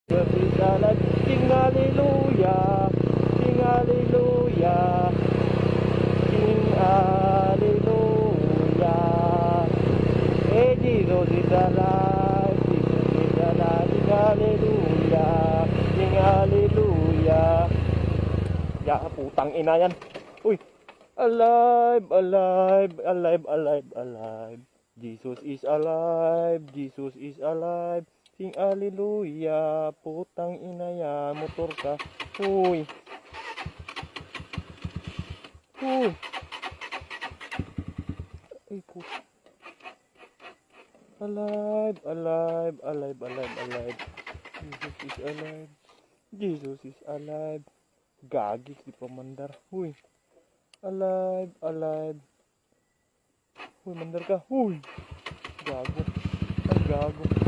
Jesus is alive. Sing hallelujah. Sing hallelujah. Sing hallelujah. Hey, Jesus is alive. Jesus is alive. Sing hallelujah. Sing hallelujah. Ya, putang ina yan. Uy. Alive, alive, alive, alive, alive. Jesus is alive. Jesus is alive. Sing hallelujah. Putang ina yan. Motor ka. Uy. Uy. Ay, puta. Alive, alive, alive, alive, alive. Jesus is alive. Jesus is alive. Gagis di pamandar. Uy. Alive, alive. Uy, mandar ka. Uy. Gago. Ay, gago.